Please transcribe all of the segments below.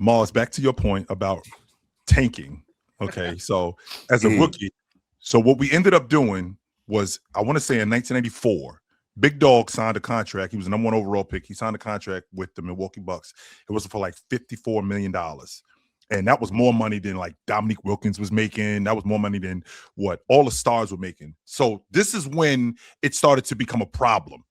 Mars, back to your point about tanking. Okay, so as a rookie, so what we ended up doing was, I want to say in 1994, Big Dog signed a contract. He was the #1 overall pick. He signed a contract with the Milwaukee Bucks. It was for like $54 million. And that was more money than like Dominique Wilkins was making. That was more money than what all the stars were making. So this is when it started to become a problem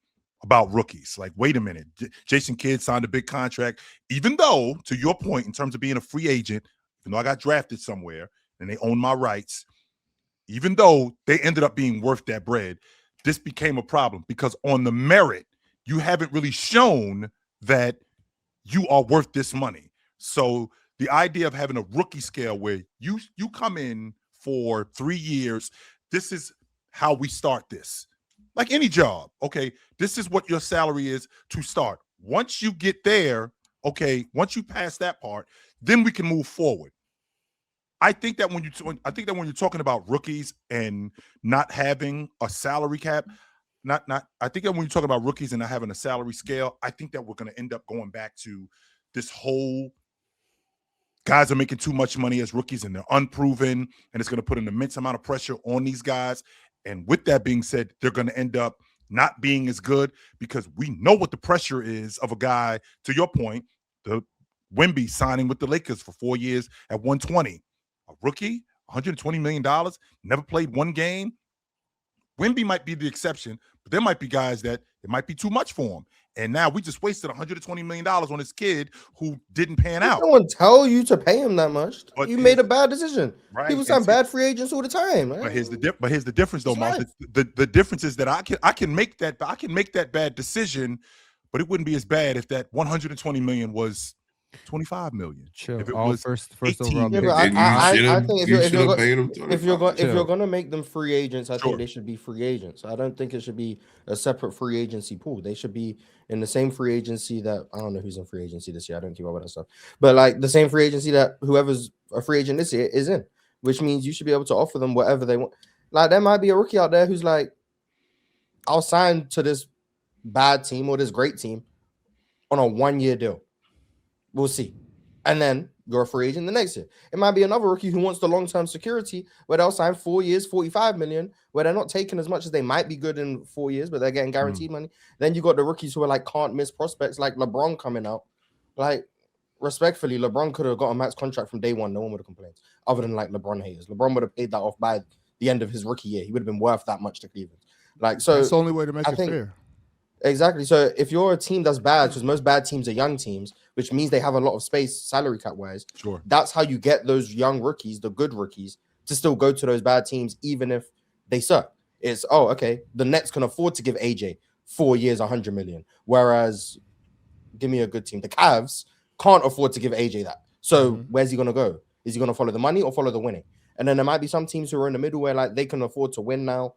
about rookies. Like, wait a minute. Jason Kidd signed a big contract, even though, to your point, in terms of being a free agent, even though I got drafted somewhere and they own my rights, even though they ended up being worth that bread, this became a problem because on the merit, you haven't really shown that you are worth this money. So the idea of having a rookie scale where you come in for 3 years, this is how we start this. Like any job, okay, this is what your salary is to start. Once you get there, okay, once you pass that part, then we can move forward. I think that when you're talking about rookies and not having a salary cap, I think that when you're talking about rookies and not having a salary scale, I think that we're going to end up going back to this whole guys are making too much money as rookies and they're unproven, and it's going to put an immense amount of pressure on these guys. And with that being said, they're going to end up not being as good because we know what the pressure is of a guy, to your point, the Wemby signing with the Lakers for 4 years at 120. A rookie, $120 million, never played one game. Wemby might be the exception, but there might be guys that it might be too much for him. And now we just wasted $120 million on this kid who didn't pan out. No one tell you to pay him that much. But you made a bad decision. Right. People sign bad free agents all the time. Right? But here's the difference, though, Mark. The difference is that I can make that bad decision, but it wouldn't be as bad if that $120 million was $25 million. Chill. If it All was first 18. overall pick. I think if you're you're gonna make them free agents, I Sure. think they should be free agents. I don't think it should be a separate free agency pool. They should be in the same free agency that I don't know who's in free agency this year. I don't keep up with that stuff, but like the same free agency that whoever's a free agent this year is in, which means you should be able to offer them whatever they want. Like there might be a rookie out there who's like, I'll sign to this bad team or this great team on a 1-year deal. We'll see. And then you're a free agent the next year. It might be another rookie who wants the long-term security where they'll sign 4 years, $45 million, where they're not taking as much as they might be good in 4 years, but they're getting guaranteed money. Then you got the rookies who are like can't miss prospects, like LeBron coming out. Like, respectfully, LeBron could have got a max contract from day one. No one would have complained, other than like LeBron haters. LeBron would have paid that off by the end of his rookie year. He would have been worth that much to Cleveland. Like, so that's the only way to make it fair. Exactly. So if you're a team that's bad, because most bad teams are young teams, which means they have a lot of space salary cap wise. Sure. That's how you get those young rookies, the good rookies, to still go to those bad teams, even if they suck. It's okay. The Nets can afford to give AJ 4 years, $100 million. Whereas, give me a good team. The Cavs can't afford to give AJ that. So where's he gonna go? Is he gonna follow the money or follow the winning? And then there might be some teams who are in the middle where like they can afford to win now,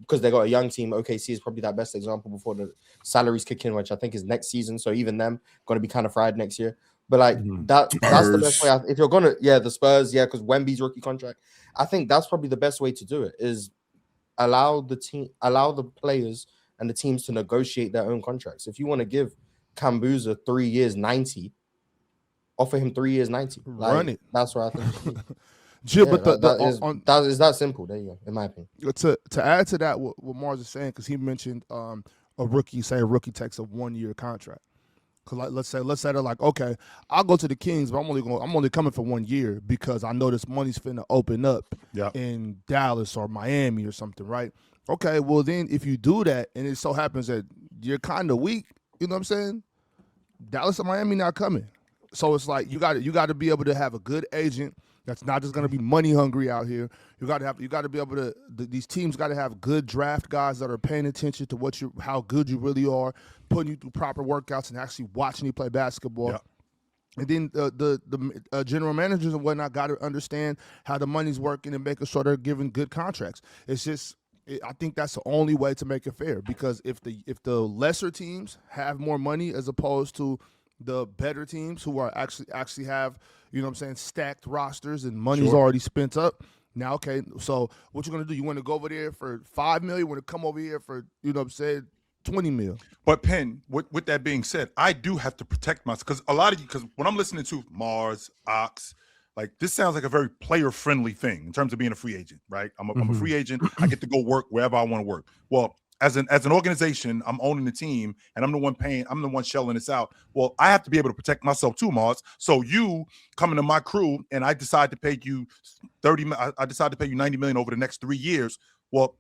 because they got a young team. OKC is probably that best example before the salaries kick in, which I think is next season. So even them going to be kind of fried next year. But like that's the best way. If you're gonna, the Spurs, because Wemby's rookie contract, I think that's probably the best way to do it. Is allow the players and the teams to negotiate their own contracts. If you want to give Kambuza 3 years 90, offer him 3 years 90. Like, Run it. That's what I think. Jill, but that is that simple. There you go. In my opinion. To add to that, what Mars is saying, because he mentioned a rookie takes a 1-year contract. Because like, let's say they're like, okay, I'll go to the Kings, but I'm only coming for 1 year because I know this money's finna open up in Dallas or Miami or something, right? Okay, well then if you do that and it so happens that you're kind of weak, you know what I'm saying? Dallas or Miami not coming. So it's like you got to be able to have a good agent that's not just going to be money hungry out here. You got to be able to. These teams got to have good draft guys that are paying attention to how good you really are, putting you through proper workouts and actually watching you play basketball. Yeah. And then the general managers and whatnot got to understand how the money's working and making sure they're giving good contracts. It's just. I think that's the only way to make it fair, because if the lesser teams have more money as opposed to the better teams who are actually have, you know what I'm saying, stacked rosters and money's already spent up. Now, okay, so what you're going to do? You want to go over there for $5 million? You want to come over here for, you know what I'm saying, 20 mil. But Penn, with that being said, I do have to protect myself because a lot of you, because when I'm listening to Mars, Ox, like this sounds like a very player-friendly thing in terms of being a free agent, right? I'm a free agent. I get to go work wherever I want to work. Well, as an organization, I'm owning the team and I'm the one paying, I'm the one shelling this out. Well, I have to be able to protect myself too, Mars. So you coming to my crew and I decide to pay you I decide to pay you $90 million over the next 3 years. Well,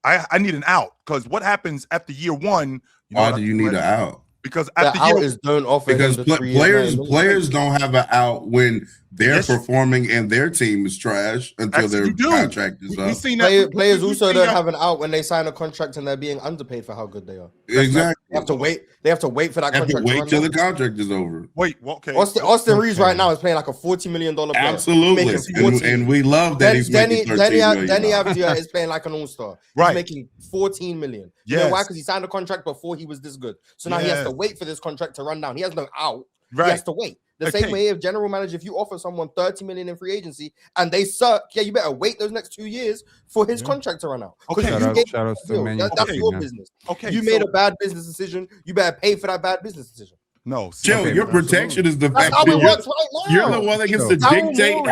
I need an out because what happens after year one? Why do you need an out? Because The after out year, is don't offer Because him the 3 years, players don't have an out when they're Yes. performing and their team is trash until Actually, their you do. contract is we up. seen that. Players we also seen don't that. have an out when they sign a contract and they're being underpaid for how good they are. Exactly. They have to wait. They have to wait for that They have to contract. wait till the contract is over. Wait, well, okay. Austin Reeves right now is playing like a $40 million player. Absolutely, He's making 40. and we love that he's making $13 million. Denny Avdia is playing like an all-star. Right. He's making $14 million. You know Yes. why? Because he signed a contract before he was this good. So now he has to wait for this contract to run down. He has no out. Right. He has to wait. The same way if general manager, if you offer someone $30 million in free agency and they suck, yeah, you better wait those next 2 years for his contract to run out. Okay. Shout out to Emmanuel. That's your man. business. Okay, You made a bad business decision. You better pay for that bad business decision. No, Joe, your protection is the That's fact how that it works right now. you're the one that gets to Daryl dictate Morey-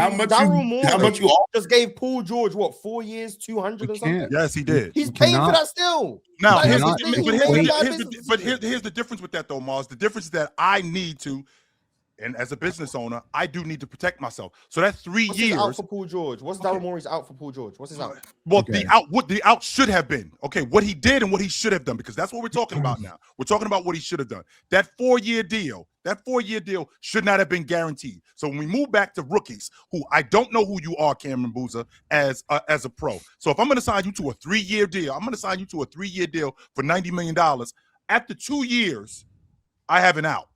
how much you offer. just gave Paul George what 4 years, 200 or something. Yes, he did. He's paying for cannot- that still. Now, Like, here's that's the, the thing, but he here's made the- a bad here's the- business but decision. here's the difference with that though, Mars. The difference is that I need to, and as a business owner, I do need to protect myself. So that 3 What's his out years. for Paul George? What's Daryl Morey's out for Paul George? What's his out? Well, what the out should have been. Okay, what he did and what he should have done, because that's what we're talking about now. We're talking about what he should have done. That 4-year deal, should not have been guaranteed. So when we move back to rookies, who I don't know who you are, Cameron Boozer, as a pro. So if I'm going to sign you to a 3-year deal, I'm going to sign you to a 3-year deal for $90 million. After 2 years, I have an out.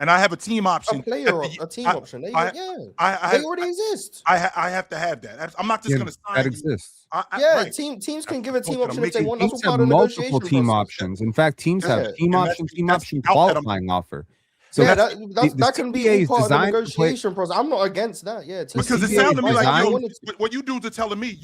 And I have a team option. A team option. They already exist. I have to have that. I'm not just going to sign that you. exists. Right. Teams can give a team what I'm option if they making. want. That's Teams what have part of multiple negotiation team process. options. In fact, teams have team and option, that's- team that's option out that I'm- qualifying offer. So Yeah, that's- that can be CBA all is part of the designed to play- negotiation process. I'm not against that. Yeah, Because it CBA sounded to me like, designed- yo, what you dudes are telling me,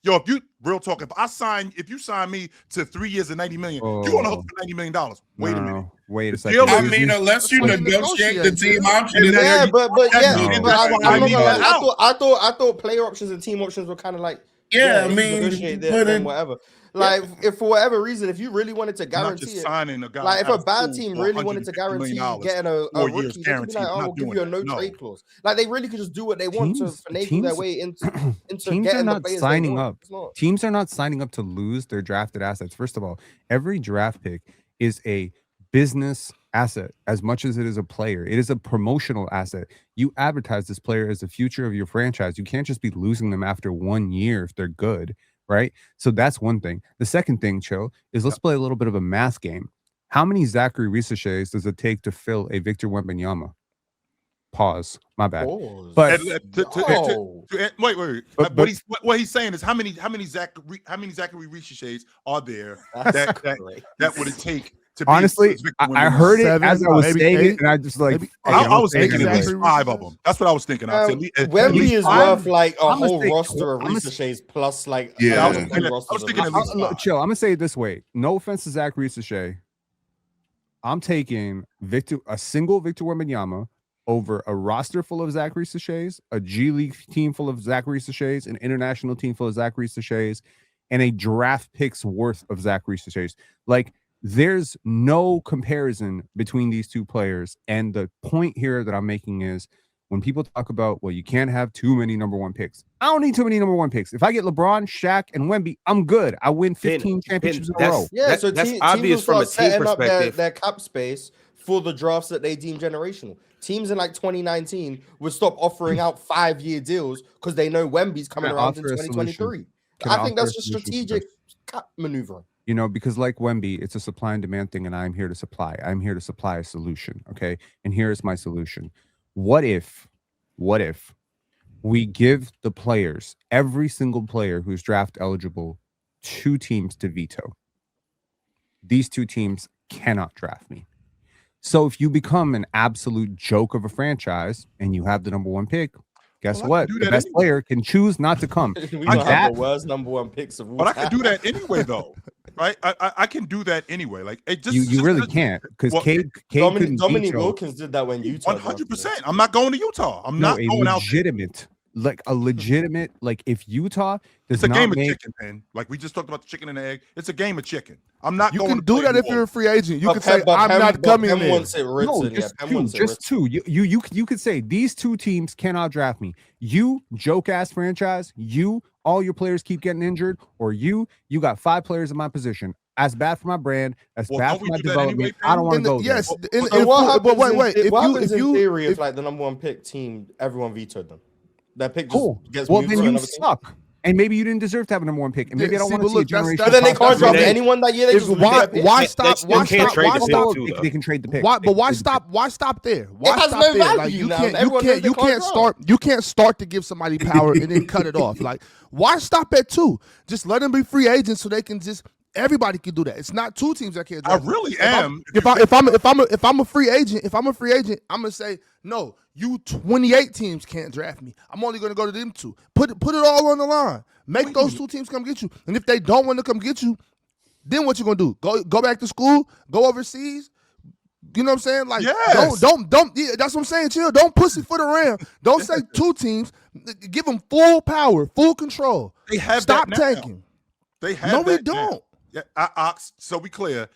yo, if you real talk, if you sign me to 3 years and $90 million, you want to hook for $90 million. Wait a minute. Wait a The second. deal I is- mean, unless you That's what you negotiate the negotiate, team option, And and then- Yeah, but That's I'm why not I gonna need lie. that I thought player options and team options were kind of like yeah, I you mean, negotiate but this it- and whatever. Like if for whatever reason, if you really wanted to I'm not guarantee just it, signing a guy. like if out a of bad school team for really wanted to $150 guarantee million, getting a 4 rookie, years they could be guaranteed. like, I'm "Oh, not we'll give doing you a that. no No. trade clause." Like they really could just do what they want to finagle their way into Teams getting are the not players signing they up. want. It's not. Teams are not signing up to lose their drafted assets. First of all, every draft pick is a business asset as much as it is a player. It is a promotional asset. You advertise this player as the future of your franchise. You can't just be losing them after 1 year if they're good, right? So that's one thing. The second thing, Cho, is let's play a little bit of a math game. How many Zachary Risaches does it take to fill a Victor Wembanyama? Pause. My bad. Pause. But wait. But- What he's saying is how many Zachary Risaches are there That's that great. would it take to be honestly, Victor I Wembanyama? heard it 7, as I was maybe saying 8, it, and I just like maybe- I was thinking at least Zachary 5 of Risaches? them. That's what I was thinking. I said, Wemby is five. worth like a I'm gonna whole say roster of I'm gonna Risaches plus like Yeah. I was two thinking- I rosters was of thinking at Risaches. least look, 5. chill. I'm gonna say it this way. No offense to Zach Risache. I'm taking a single Victor Wembanyama over a roster full of Zach Risaches, a G League team full of Zach Risaches, an international team full of Zach Risaches, and a draft picks worth of Zach Risaches. Like, there's no comparison between these two players. And the point here that I'm making is when people talk about, well, you can't have too many number 1 picks. I don't need too many number 1 picks. If I get LeBron, Shaq, and Wemby, I'm good. I win 15 championships in a row. Yeah, so that's teams obvious will from a start team setting up perspective. their cap space for the drafts that they deem generational. Teams in like 2019 would stop offering out 5-year deals because they know Wemby's coming Can I around in offer a 2023. Can I I think offer that's a just solution to strategic this? cap maneuvering. You know, because like Wemby, it's a supply and demand thing, and I'm here to supply. I'm here to supply a solution. Okay. And here's my solution. What if we give the players, every single player who's draft eligible, 2 teams to veto? These 2 teams cannot draft me. So if you become an absolute joke of a franchise and you have the number 1 pick, guess Well, I what? can do The that best anyway. player can choose not to come. We I don't have got- the worst number 1 picks of all But I could time. do that anyway, though. right? I can do that anyway. Like it just You really can't because well, Cade couldn't Dominic veto. Wilkins did that when Utah. 100%. I'm not going to Utah. I'm No, not a going out there. legitimate, like if Utah does It's a not game of make, chicken, man. Like we just talked about the chicken and the egg. It's a game of chicken. I'm not You going can to do play that New if you're a Orleans. free agent. You can say, But I'm not coming Penn there. wants it written. no, Yeah, just Penn two, wants it just written. two. You could say these two teams cannot draft me. You joke ass franchise. You all your players keep getting injured, or you got 5 players in my position. As bad for my brand, as Well, bad don't for we my do that development. anyway, I don't want to In the- go there. yes, So what happens? but wait. What happens If in you, theory if, if like the number 1 pick team, everyone vetoed them? That pick just Cool. gets Well, moved then to you another team? suck, and maybe you didn't deserve to have a number 1 pick, and maybe Yeah, I don't see, want to but see a look, that's- generational. But then they can't prospect. draft They- anyone that year. They just lose that pick. why They stop? still Why can't stop? trade Why the pick, stop? too, though. They can trade the pick. Why? They But why can trade the stop? Why stop there? Why has stop no there? Like value you now, can't. and You everyone knows can't. they You can't can't draft. start. You can't start to give somebody power and then cut it off. Like why stop at 2? Just let them be free agents so they can just. Everybody can do that. It's not 2 teams that can't. I draft them. really If I'm- am. If I'm a free agent, I'm gonna say no. You 28 teams can't draft me. I'm only gonna go to them 2. Put it all on the line. Make those 2 teams come get you. And if they don't want to come get you, then what you gonna do? Go back to school? Go overseas? You know what I'm saying? Like Yes. don't. Yeah, that's what I'm saying. Chill. Don't pussyfoot around. Don't say 2 teams. Give them full power, full control. They have Stop that now. tanking. They have No, we that now. don't. Yeah, Ox. So we clear.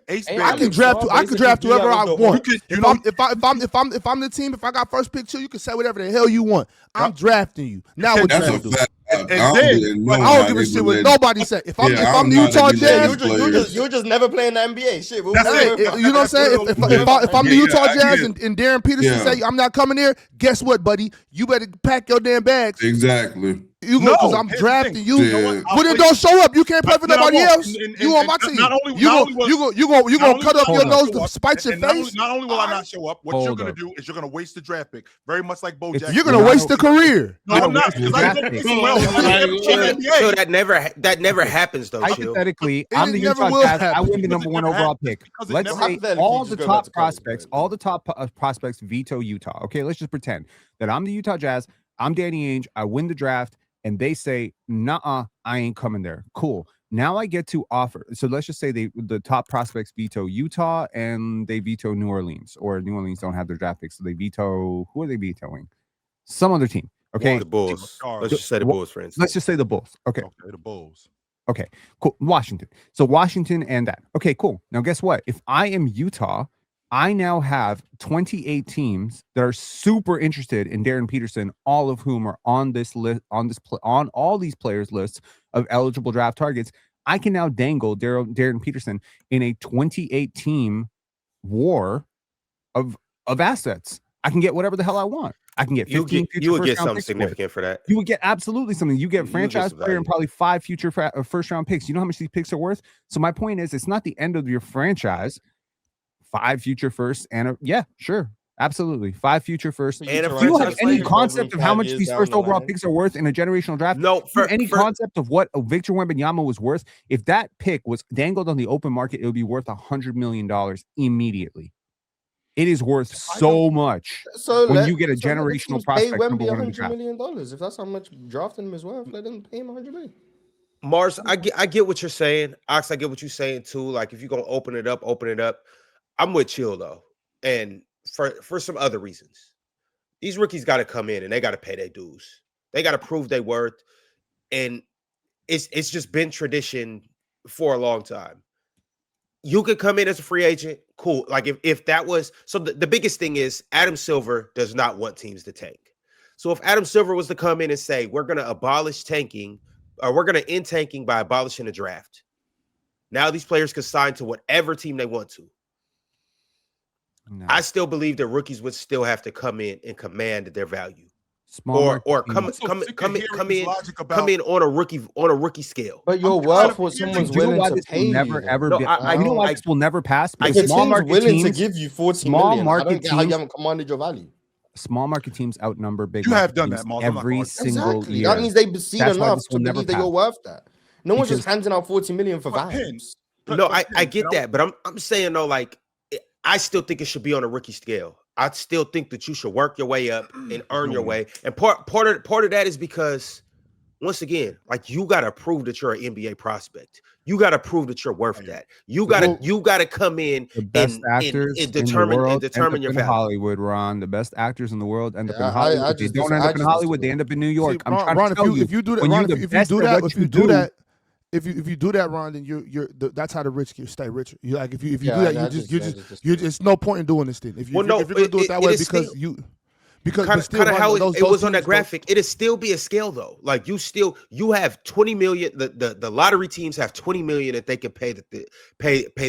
Ace Hey, Bailey. I can draft. I can draft whoever I want. You If know- I'm the team, if I got first pick too, you can say whatever the hell you want. I'm drafting you. Now what you That's a gonna do? fact. And I don't then- even know I how don't give a they shit would what let- nobody said. If I'm Yeah, if I I'm the don't know Utah how they Yeah, let Jazz, you're just never playing the NBA. Shit. What was That's that? it. you know what I'm saying? If I'm the Yeah, Utah I Jazz get it. and Darren Peterson Yeah. say I'm not coming there, guess what, buddy? You better pack your damn bags. Exactly. You go No, because I'm here's the drafting thing. you. You know what? Well, then don't show up. You can't play for Then I nobody won't. else. You on my team. Not only You will- gonna not cut only up will your I nose not to show up, spite your and not face. only will I not show up, what you're Hold going to up. do is you're going to waste the draft pick, very much like Bo It's- Jackson. You're gonna You're waste the career. No, I'm not. Because I Draft didn't pick. do well. Chill, that never happens though. Chill. Hypothetically, It I'm the never Utah will Jazz. I happen. win the number 1 overall pick. Because it Let's never- say Hypothetically, all just the go back top to college, prospects, right? all the top prospects veto Utah. Okay, let's just pretend that I'm the Utah Jazz. I'm Danny Ainge. I win the draft, and they say, "Nah, I ain't coming there." Cool. Now I get to offer. So let's just say the top prospects veto Utah and they veto New Orleans, or New Orleans don't have their draft picks, so they veto. Who are they vetoing? Some other team. Okay, The Bulls. Let's just say the Bulls, for instance. let's just say the Bulls. Okay. Okay, the Bulls. Okay, cool. Washington. So Washington and that. Okay, cool. Now guess what? If I am Utah, I now have 28 teams that are super interested in Darren Peterson, all of whom are on this list, on all these players' lists of eligible draft targets. I can now dangle Darren Peterson in a 28 team war of assets. I can get whatever the hell I want. I can get 15 you would get first-round something picks for it. significant for that. You would get absolutely something. You get You would get franchise some player and value. probably 5 future first round picks. You know how much these picks are worth? So my point is, it's not the end of your franchise. 5 future firsts and yeah, sure. Absolutely. 5 future firsts. And Do a you franchise have any player concept of how much 5 these years first down the overall line. picks are worth in a generational draft? No, Do you have any concept of what Victor Wembanyama was worth? If that pick was dangled on the open market, it would be worth $100 million immediately. It is worth so much. So When let- you get a so let the generational teams prospect pay number Wemby one in the $100 draft. million. If that's how much drafting him is worth, let them pay him $100 million. Mars, I get what you're saying. Ox, I get what you're saying too. Like if you're gonna open it up. I'm with Chill though, and for some other reasons. These rookies got to come in and they got to pay their dues. They got to prove their worth, and it's just been tradition for a long time. You could come in as a free agent, cool. Like if that was so, the biggest thing is Adam Silver does not want teams to tank. So if Adam Silver was to come in and say we're going to abolish tanking, or we're going to end tanking by abolishing the draft, now these players can sign to whatever team they want to. No. I still believe the rookies would still have to come in and command their value, Small or market come teams. come in on a rookie scale. But you're I'm worth trying what to someone's Do you know willing why to this pay will you. never though. ever No, be? I- You know why I- this will never pass? I If Because the get small team's market willing teams, to give you 40 small million, I market don't get how you teams- haven't commanded your value. small market teams outnumber big. You market have done teams that, Miles. I'm not every going. single Exactly. year. That means they see That's why enough this to will never believe that you're pass. worth that. No one's just Because- handing out 40 million for But vibes. No, I get that, but I'm saying though, like I still think it should be on a rookie scale. I still think that you should work your way up and earn your way. And part of that is because once again, like you got to prove that you're an NBA prospect. You got to prove that you're worth that. You got to come in The best actors and determine in the world determine your end up in value. Hollywood, Ron. The best actors in the world end up in Yeah, Hollywood. I They just don't end up in Hollywood. They end up in New York. See, I'm Ron, trying Ron, to tell you. if you do that, when Ron, you're if the you do best at that, what if you you do that, if you do that, Ron, then that's how the rich stay richer. You like if you do that, it's no point in doing this thing. If you're gonna do it that way because kind of how it was on that graphic, it'll still be a scale though. Like you have 20 million. The lottery teams have 20 million that they can pay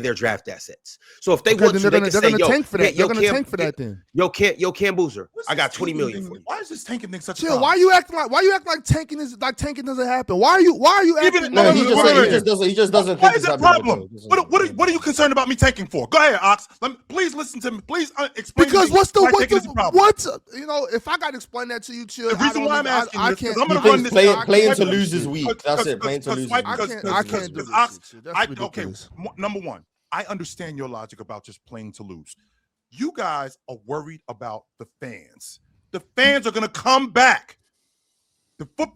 their draft assets. So if they want to, they can say, "Yo, tank for that. They're gonna tank for that then." Yo, Cam Boozer, I got 20 million for you. Why is this tanking thing such a Chill. problem? Why you acting like tanking doesn't happen? Why are you acting? No, he just doesn't. Why think is it's that a happening. problem? What are you concerned about me tanking for? Go ahead, Ox. Please listen to me. Please explain. Because to me why tanking is a problem. if I got to explain that to you, Chill. The reason why I'm asking I this is can't. I'm going to run this. Playing to lose is weak. That's it. Playing to lose. I can't do this. Okay, number one, I understand your logic about just playing to lose. You guys are worried about the fans. The fans are going to come back.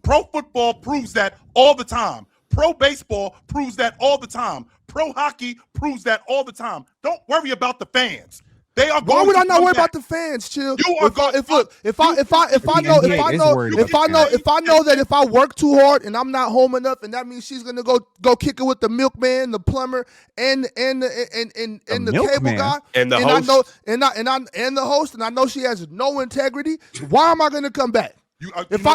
Pro football proves that all the time. Pro baseball proves that all the time. Pro hockey proves that all the time. Don't worry about the fans. They are. Why would I not worry about the fans, Chill? If I know that if I work too hard and I'm not home enough, and that means she's gonna go kick it with the milkman, the plumber, and the cable guy, and the host. I the host, and I know she has no integrity. Why am I gonna come back? If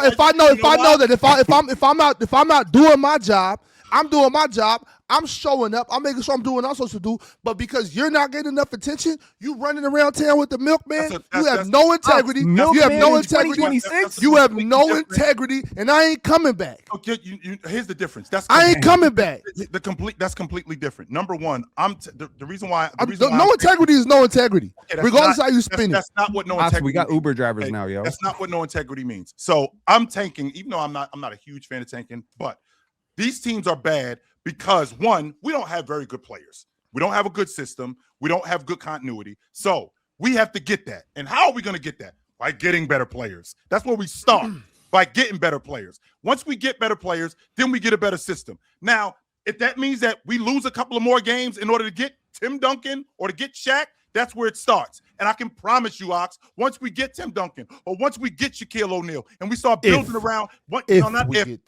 I'm out doing my job, I'm doing my job. I'm showing up. I'm making sure I'm doing what I'm supposed to do. But because you're not getting enough attention, you running around town with the milkman. You have no integrity. You have no integrity. You have no integrity, and I ain't coming back. Okay, here's the difference. I ain't coming back. That's completely different. Number one, the reason why no integrity is no integrity, regardless of how you spin it. That's not what no integrity. We got means. Uber drivers now, yo. That's not what no integrity means. So I'm tanking, even though I'm not a huge fan of tanking, but these teams are bad because, one, we don't have very good players. We don't have a good system. We don't have good continuity. So we have to get that. And how are we going to get that? By getting better players. That's where we start, by getting better players. Once we get better players, then we get a better system. Now, if that means that we lose a couple of more games in order to get Tim Duncan or to get Shaq, that's where it starts. And I can promise you, Ox, once we get Tim Duncan or once we get Shaquille O'Neal and we start building around,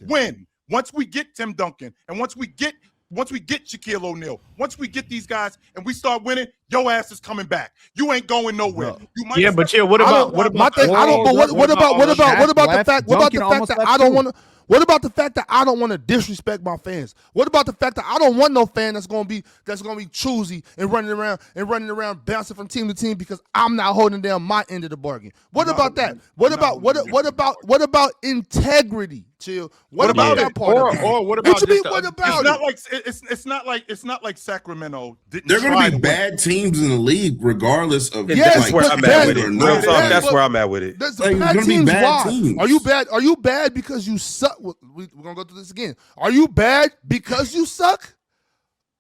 when. Once we get Tim Duncan and once we get Shaquille O'Neal, once we get these guys and we start winning, your ass is coming back. You ain't going nowhere. No. You might but what about the fact that I don't want to? What about the fact that I don't want to disrespect my fans? What about the fact that I don't want no fan that's gonna be choosy and running around bouncing from team to team because I'm not holding down my end of the bargain? What about that? What about integrity? Chill. What about that part? Or what about It's not like Sacramento didn't. They're going to be bad teams in the league, regardless of. That's where I'm at with it. That's where I'm at with it. Bad teams. Why? Are you bad because you suck? We're gonna go through this again. Are you bad because you suck?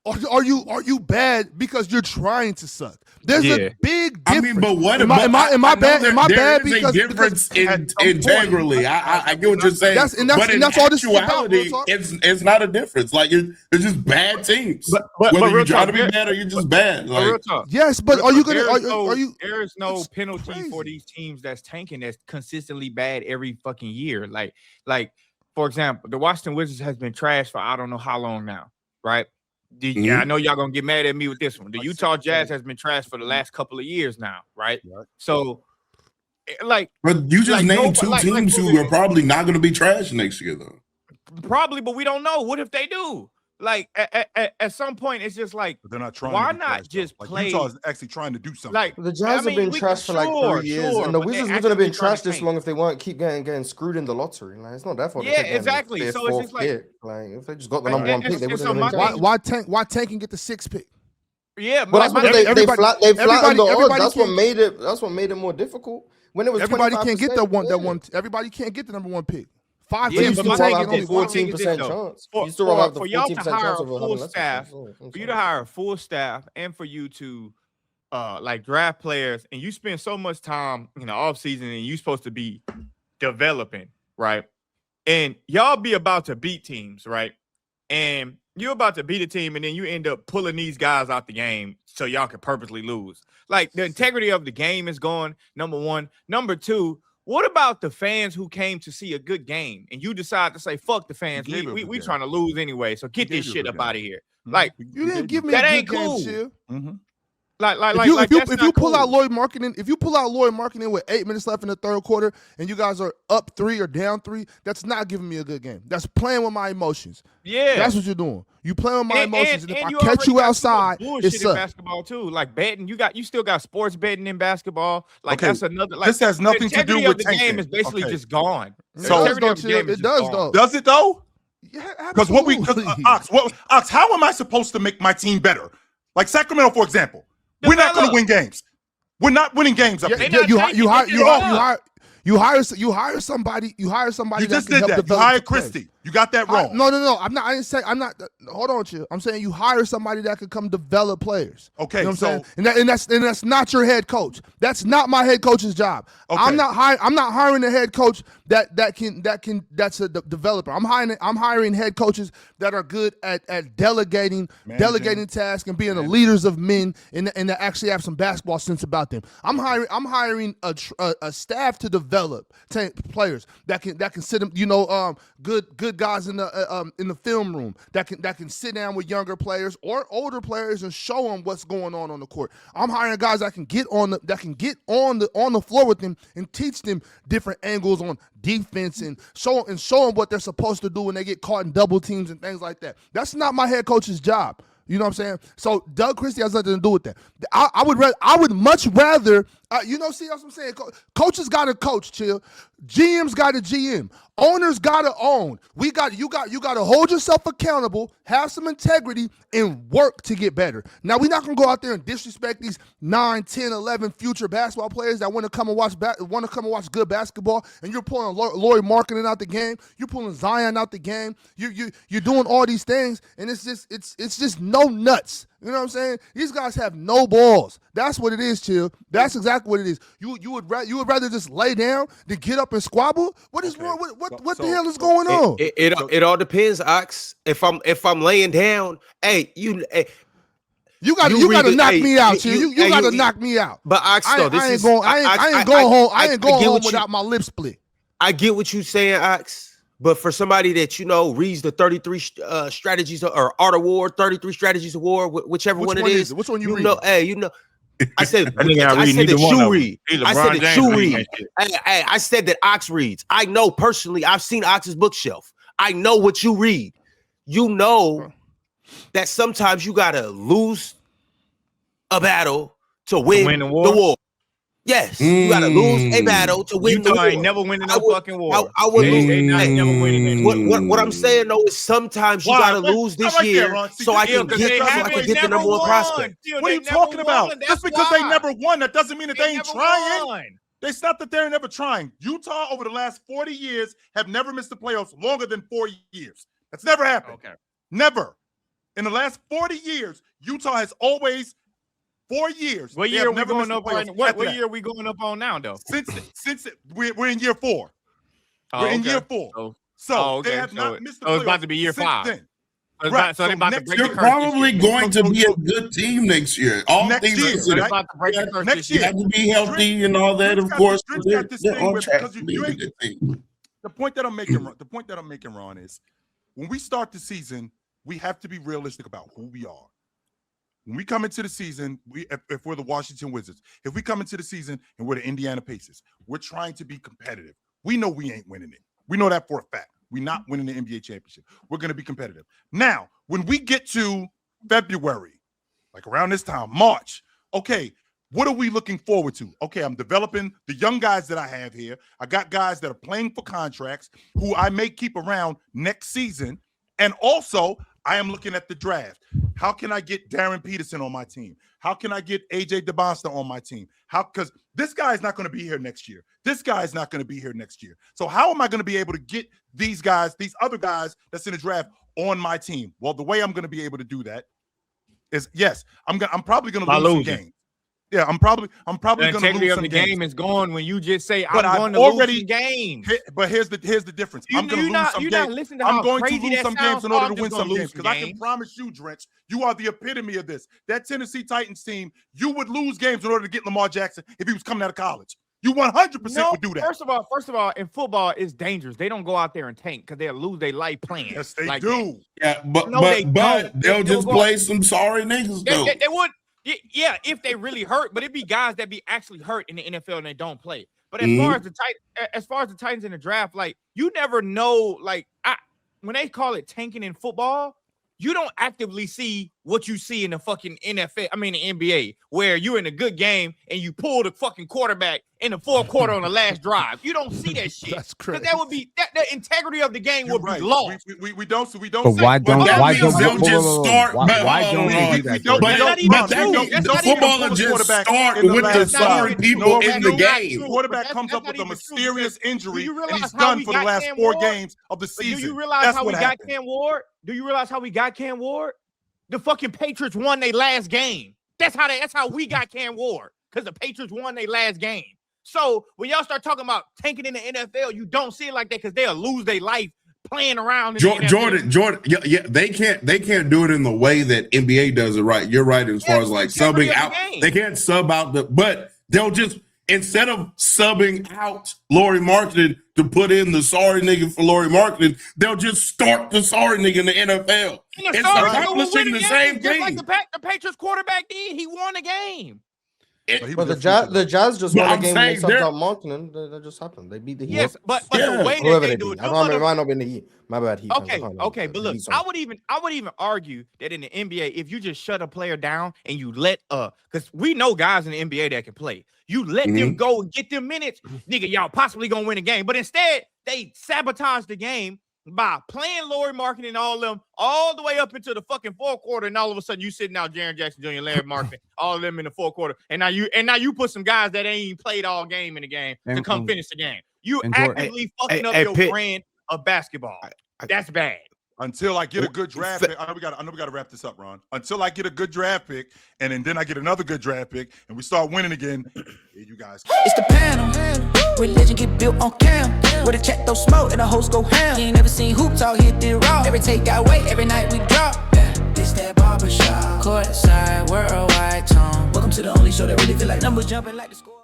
Or are you bad because you're trying to suck? There's a big difference. I mean, but what am I bad? Am I bad because a difference integrally? I get what you're saying. That's all this is about. It's not a difference. Like it's just bad teams. But whether you try to be bad or you're just bad. Like, yes, but are you gonna? There is no penalty for these teams that's tanking that's consistently bad every fucking year. Like for example, the Washington Wizards has been trashed for I don't know how long now, right? I know y'all gonna get mad at me with this one. The Utah Jazz has been trashed for the last couple of years now, right? So, but you just named two teams who are probably not going to be trash next year, though. Probably, but we don't know. What if they do? Like at some point, it's just like they're not trying. Why not just play? Utah is actually trying to do something. Like the Jazz have been trashed for like 3 years, and the Wizards wouldn't have been trashed this long if they weren't keep getting screwed in the lottery. Like it's not their fault. Yeah, exactly. So it's just like if they just got the number one pick, they would have been. Why tank and get the 6th pick? Yeah, but they flattened the odds. That's what made it more difficult. When it was everybody can't get that one. Everybody can't get the number one pick. 5 teams can take it, only 14% chance. For y'all to hire a full staff, for you to hire a full staff, and for you to like draft players, and you spend so much time in the off season, and you're supposed to be developing, right? and y'all be about to beat teams, right? And you're about to beat a team, and then you end up pulling these guys out the game so y'all can purposely lose. Like, the integrity of the game is gone, number one. Number two, what about the fans who came to see a good game and you decide to say, fuck the fans, we trying to lose anyway, so get this shit up out of here. Like, you didn't give me that a ain't good cool. game, Chill. If you pull out Lloyd Marketing with 8 minutes left in the third quarter and you guys are up 3 or down 3, that's not giving me a good game. That's playing with my emotions. Yeah, that's what you're doing. You playing with my emotions, and if I you catch you outside, bullshit it's in basketball too. Like betting, you still got sports betting in basketball. Like, okay, that's another. Like, this has nothing to do with the tanking. game is basically just gone. So it does though. Does it though? Yeah, because Ox, how am I supposed to make my team better? Like Sacramento, for example, we're not going to win games. We're not winning games up there. You hire somebody. You just did that. You hired Christie. You got that wrong. No. I didn't say. I'm not. Hold on, Chill. I'm saying you hire somebody that can come develop players. Okay, you know what I'm saying? And that's not your head coach. That's not my head coach's job. Okay. I'm not hiring a head coach that's a developer. I'm hiring head coaches that are good at delegating tasks and being the leaders of men and that actually have some basketball sense about them. I'm hiring a staff to develop players that can sit them. Good guys in the film room that can sit down with younger players or older players and show them what's going on the court. I'm hiring guys that can get on the floor with them and teach them different angles on defense and show them what they're supposed to do when they get caught in double teams and things like that. That's not my head coach's job. You know what I'm saying? So Doug Christie has nothing to do with that. I would much rather, see what I'm saying? Coaches got to coach, Chill. GMs got to GM. Owners got to own. You got to hold yourself accountable, have some integrity, and work to get better. Now, we're not going to go out there and disrespect these 9, 10, 11 future basketball players that want to come and watch good basketball, and you're pulling Lloyd Marketing out the game. You're pulling Zion out the game. You're doing all these things, and it's just no nuts. You know what I'm saying? These guys have no balls. That's what it is, Chill. That's exactly what it is. You would rather just lay down than get up and squabble? What is wrong? What the hell is going on? It all depends, Ox. If I'm laying down, you gotta knock me out, Chill. You gotta knock me out. But Ox, though, I ain't going home without my lip split. I get what you're saying, Ox. But for somebody that reads the 33 strategies or Art of War, 33 strategies of war, whichever one it is, which one you read? I said that you read. I said that you read. I said that Ox reads. I know personally. I've seen Ox's bookshelf. I know what you read. You know that sometimes you gotta lose a battle to win the war. Yes, you gotta lose a battle to win the war. Ain't never winning no fucking war. I would lose. Never winning. What I'm saying though is sometimes you gotta lose this year so I can get the number one prospect. What are you talking about? Just because they never won, that doesn't mean that they ain't trying. It's not that they're never trying. Utah over the last 40 years have never missed the playoffs longer than 4 years. That's never happened. Okay, never. In the last 40 years, Utah has always. 4 years. What year are we going up on? What year are we going up on now, though? We're in year 4. We're in year 4. So they have not missed the playoffs. It's about to be year 5. Then. Right. So they're about to break the curse. They're probably going to be a good team next year. All things are about to break the curse next year. You have to be healthy and all that, of course. They're on track to be a good team. The point that I'm making, Ron, is when we start the season, we have to be realistic about who we are. When we come into the season, if we're the Washington Wizards, if we come into the season and we're the Indiana Pacers, we're trying to be competitive. We know we ain't winning it. We know that for a fact. We're not winning the NBA championship. We're going to be competitive. Now, when we get to February, like around this time, March, okay, what are we looking forward to? Okay, I'm developing the young guys that I have here. I got guys that are playing for contracts who I may keep around next season. And also, I am looking at the draft. How can I get Darren Peterson on my team? How can I get AJ DeBosta on my team? Because this guy is not going to be here next year. This guy is not going to be here next year. So how am I going to be able to get these guys, these other guys that's in the draft on my team? Well, the way I'm going to be able to do that is, yes, I'm probably going to lose some games. Yeah, I'm probably The going to integrity lose of some the games. game is gone when you just say, But I'm I've going to already- lose some games. But here's the difference. I'm going to lose some You're games. not listening to I'm how going to crazy lose that some sounds. games in order I'm to win just gonna some games. lose Because I can games. promise you, Drench, you are the epitome of this. That Tennessee Titans team, you would lose games in order to get Lamar Jackson if he was coming out of college. You 100% would do that. First of all, in football, it's dangerous. They don't go out there and tank because they'll lose their life playing. Yes, they like do. Yeah, but No, they don't. they'll They'll just go- play some sorry niggas though. They would. Yeah, if they really hurt, but it'd be guys that be actually hurt in the NFL and they don't play. But as far as the Titans in the draft, like you never know. Like when they call it tanking in football, you don't actively see what you see in the fucking NFL. I mean the NBA, where you're in a good game and you pull the fucking quarterback in the fourth quarter on the last drive. You don't see that shit. That's crazy. That would be the integrity of the game You're would right. be lost. We don't. So we don't. But say- why don't that why means don't they'll whoa, just whoa, whoa, start- why don't hold they on. do that? don't- Corey? we That's not don't- even no, true. they don't- That's the not even football true. will just Quarterback start in the with the last sorry drive. people No, in the no, game. The quarterback That's comes up not with a even true, mysterious because injury, do you and realize he's how done we for the got last Cam 4 Ward? games of the But season. do you realize That's how we what got happened. Cam Ward? Do you realize how we got Cam Ward? The fucking Patriots won their last game. That's how we got Cam Ward, because the Patriots won their last game. So when y'all start talking about tanking in the NFL, you don't see it like that because they'll lose their life playing around in the NFL. Jordan, yeah, they can't do it in the way that NBA does it, right? You're right as far as like subbing out. They can't sub out but they'll just, instead of subbing out Lauri Markkanen to put in the sorry nigga for Lauri Markkanen, they'll just start the sorry nigga in the NFL. It's accomplishing the same thing. Just like the Patriots quarterback did. He won a game. But the Jazz just won a game when they subbed out Markkanen. That just happened. They beat the Heat. Yes, but the way whoever they they do beat. it, It might not have been the Heat. My bad, Heat. Okay, but look, I would even argue that in the NBA, if you just shut a player down and you let because we know guys in the NBA that can play, you let them go and get them minutes, nigga, y'all possibly gonna win a game. But instead, they sabotage the game by playing Lauri Markkanen and all them all the way up into the fucking fourth quarter, and all of a sudden you sitting out Jaren Jackson Jr., Larry Markkanen, all of them in the fourth quarter, and now you put some guys that ain't even played all game in the game to come finish the game. You actively fucking up your brand of basketball. That's bad. Until I get a good draft pick, I know we got to wrap this up, Ron. Until I get a good draft pick, and then I get another good draft pick, and we start winning again. Here you guys. It's the panel. Religion get built on cam. Where the check throw smoke and the host go ham. You ain't never seen hoops out hit the raw. Every take got weight, every night we drop. This that barbershop. Courtside, worldwide tone. Welcome to the only show that really feel like numbers jumping like the score.